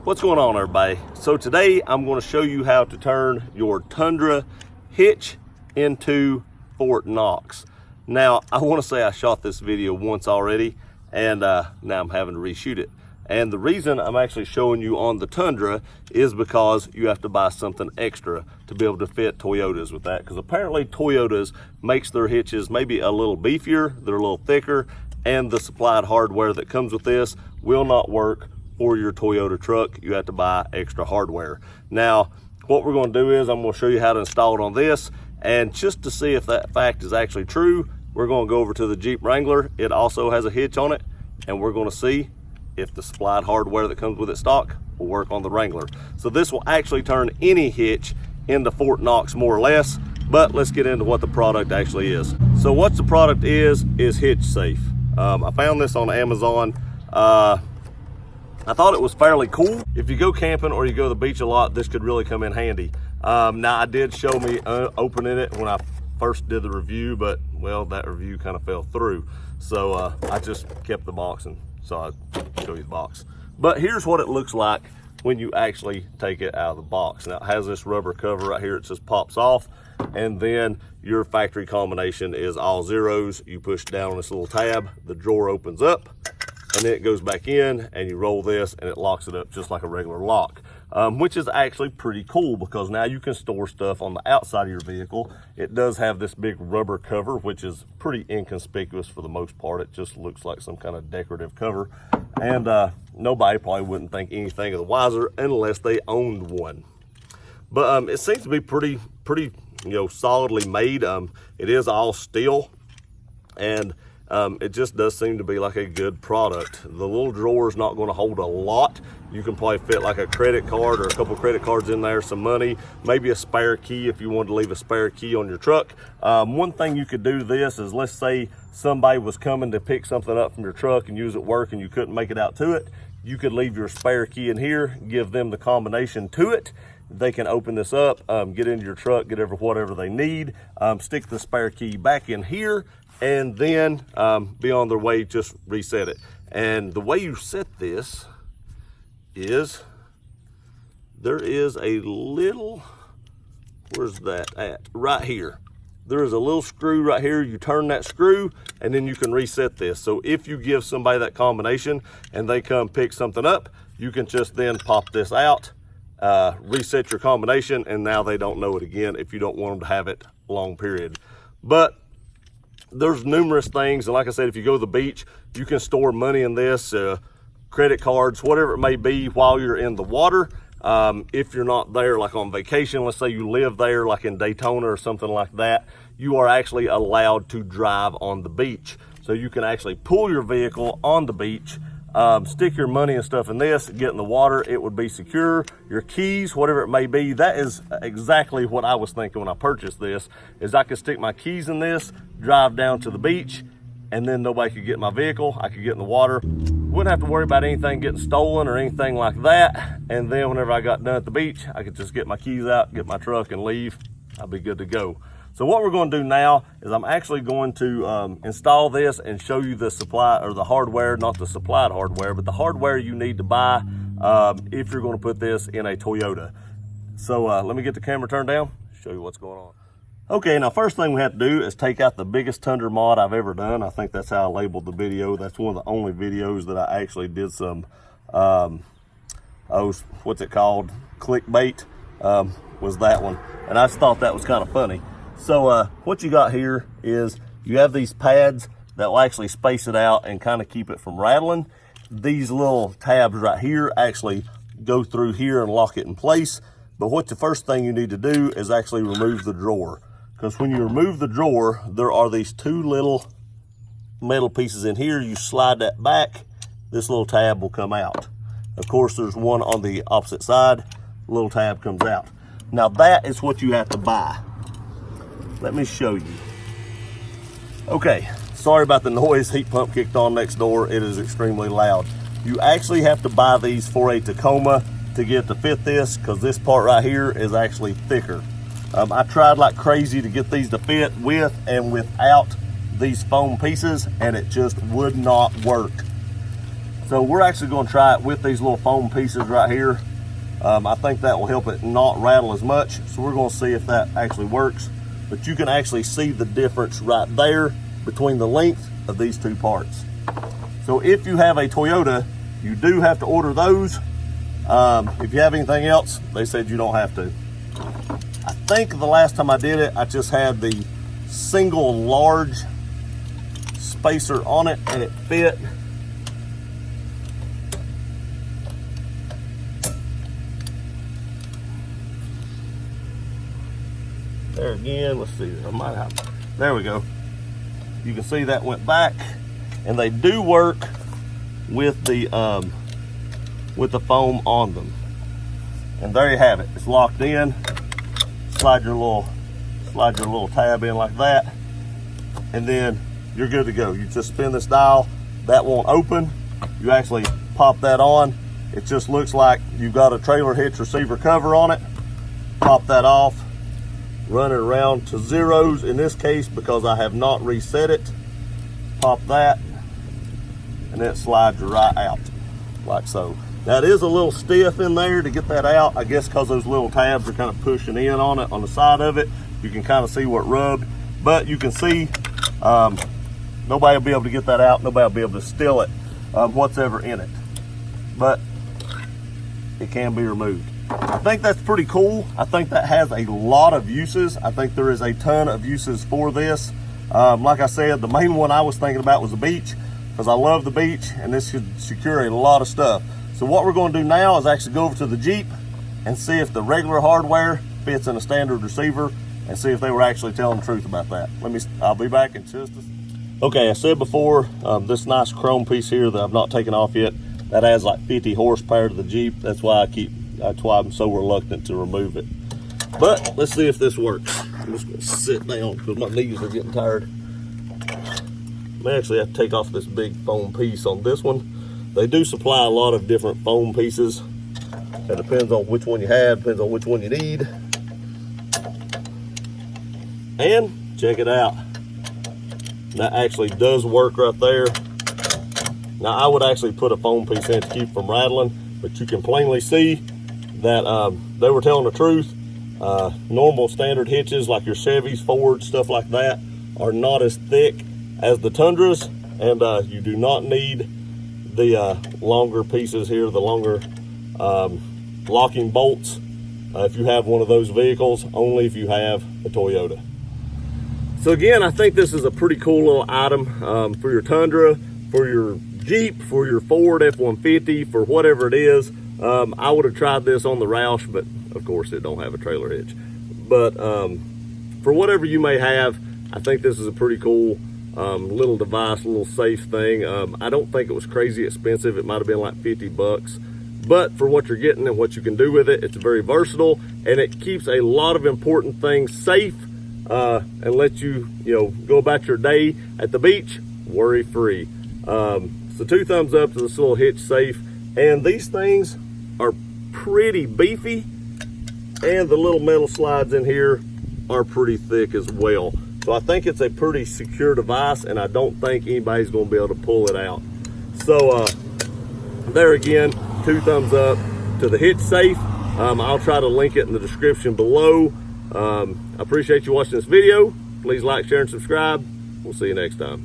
What's going on, everybody? So today I'm going to show you how to turn your Tundra hitch into Fort Knox. Now I want to say I shot this video once already, and now I'm having to reshoot it. And the reason I'm actually showing you on the Tundra is because you have to buy something extra to be able to fit Toyotas with that, because apparently Toyotas makes their hitches maybe a little beefier, they're a little thicker, and the supplied hardware that comes with this will not work for your Toyota truck. You have to buy extra hardware. Now what we're going to do is I'm going to show you how to install it on this, and just to see if that fact is actually true, we're going to go over to the Jeep Wrangler. It also has a hitch on it, and we're going to see if the supplied hardware that comes with it stock will work on the Wrangler. So this will actually turn any hitch into Fort Knox more or less, but let's get into what the product actually is. So what the product is Hitch Safe. I found this on Amazon. I thought it was fairly cool. If you go camping or you go to the beach a lot, this could really come in handy. Now I did show me opening it when I first did the review, but well, that review kind of fell through. So I just kept the box, and so I'll show you the box. But here's what it looks like when you actually take it out of the box. Now it has this rubber cover right here. It just pops off, and then your factory combination is all zeros. You push down on this little tab, the drawer opens up, and then it goes back in, and you roll this and it locks it up just like a regular lock, which is actually pretty cool because now you can store stuff on the outside of your vehicle. It does have this big rubber cover, which is pretty inconspicuous for the most part. It just looks like some kind of decorative cover, and nobody probably wouldn't think anything of the wiser unless they owned one. But it seems to be pretty solidly made. It is all steel, and it just does seem to be like a good product. The little drawer is not going to hold a lot. You can probably fit like a credit card or a couple of credit cards in there, some money, maybe a spare key if you wanted to leave a spare key on your truck. One thing you could do this is, let's say somebody was coming to pick something up from your truck and use it at work and you couldn't make it out to it. You could leave your spare key in here, give them the combination to it. They can open this up, get into your truck, get whatever they need, stick the spare key back in here, and then be on their way, just reset it. And the way you set this is, there is a little, where's that at? Right here. There is a little screw right here. You turn that screw and then you can reset this. So if you give somebody that combination and they come pick something up, you can just then pop this out, reset your combination, and now they don't know it again if you don't want them to have it a long period. But there's numerous things, and like I said, if you go to the beach, you can store money in this, credit cards, whatever it may be, while you're in the water. If you're not there like on vacation, let's say you live there like in Daytona or something like that, you are actually allowed to drive on the beach. So you can actually pull your vehicle on the beach, stick your money and stuff in this, get in the water, it would be secure. Your keys, whatever it may be, that is exactly what I was thinking when I purchased this, is I could stick my keys in this, drive down to the beach, and then nobody could get in my vehicle. I could get in the water, wouldn't have to worry about anything getting stolen or anything like that. And then whenever I got done at the beach, I could just get my keys out, get my truck, and leave. I'll be good to go. So what we're going to do now is I'm actually going to install this and show you the supply, or the hardware, not the supplied hardware, but the hardware you need to buy if you're going to put this in a Toyota. So let me get the camera turned down, show you what's going on. Okay, now first thing we have to do is take out the biggest Tundra mod I've ever done. I think that's how I labeled the video. That's one of the only videos that I actually did some, what's it called? Clickbait, was that one. And I just thought that was kind of funny. So what you got here is you have these pads that will actually space it out and kind of keep it from rattling. These little tabs right here actually go through here and lock it in place. But what the first thing you need to do is actually remove the drawer. Because when you remove the drawer, there are these two little metal pieces in here. You slide that back, this little tab will come out. Of course, there's one on the opposite side, the little tab comes out. Now that is what you have to buy. Let me show you. Okay, sorry about the noise, heat pump kicked on next door. It is extremely loud. You actually have to buy these for a Tacoma to get to fit this, because this part right here is actually thicker. I tried like crazy to get these to fit with and without these foam pieces, and it just would not work. So we're actually going to try it with these little foam pieces right here. I think that will help it not rattle as much. So we're going to see if that actually works. But you can actually see the difference right there between the length of these two parts. So if you have a Toyota, you do have to order those. If you have anything else, they said you don't have to. I think the last time I did it, I just had the single large spacer on it and it fit. There again, let's see, I might have, there we go. You can see that went back, and they do work with the foam on them. And there you have it, it's locked in. Slide your little tab in like that, and then you're good to go. You just spin this dial, that won't open. You actually pop that on. It just looks like you've got a trailer hitch receiver cover on it. Pop that off, run it around to zeros in this case because I have not reset it. Pop that, and it slides right out like so. Now it is a little stiff in there to get that out, I guess because those little tabs are kind of pushing in on it on the side of it. You can kind of see where it rubbed, but you can see nobody will be able to get that out. Nobody will be able to steal it, what's ever in it, but it can be removed. I think that's pretty cool. I think that has a lot of uses. I think there is a ton of uses for this. Like I said, the main one I was thinking about was the beach, because I love the beach and this should secure a lot of stuff. So what we're going to do now is actually go over to the Jeep and see if the regular hardware fits in a standard receiver and see if they were actually telling the truth about that. I'll be back in just a second. Okay, I said before, this nice chrome piece here that I've not taken off yet, that adds like 50 horsepower to the Jeep. That's why I'm so reluctant to remove it. But let's see if this works. I'm just gonna sit down because my knees are getting tired. I may actually have to take off this big foam piece on this one. They do supply a lot of different foam pieces. It depends on which one you have, depends on which one you need. And check it out. That actually does work right there. Now I would actually put a foam piece in to keep from rattling, but you can plainly see that they were telling the truth. Normal standard hitches like your Chevys, Fords, stuff like that are not as thick as the Tundras, and you do not need the longer pieces here, the longer locking bolts if you have one of those vehicles, only if you have a Toyota. So again, I think this is a pretty cool little item for your Tundra, for your Jeep, for your Ford F-150, for whatever it is. I would have tried this on the Roush, but of course it don't have a trailer hitch. But for whatever you may have, I think this is a pretty cool little device, little safe thing. I don't think it was crazy expensive. It might have been like 50 bucks. But for what you're getting and what you can do with it, it's very versatile, and it keeps a lot of important things safe and lets you, go about your day at the beach worry-free. So 2 thumbs up to this little hitch safe. And these things are pretty beefy, and the little metal slides in here are pretty thick as well. So I think it's a pretty secure device, and I don't think anybody's going to be able to pull it out. So there again, 2 thumbs up to the hitch safe. I'll try to link it in the description below. I appreciate you watching this video. Please like, share, and subscribe. We'll see you next time.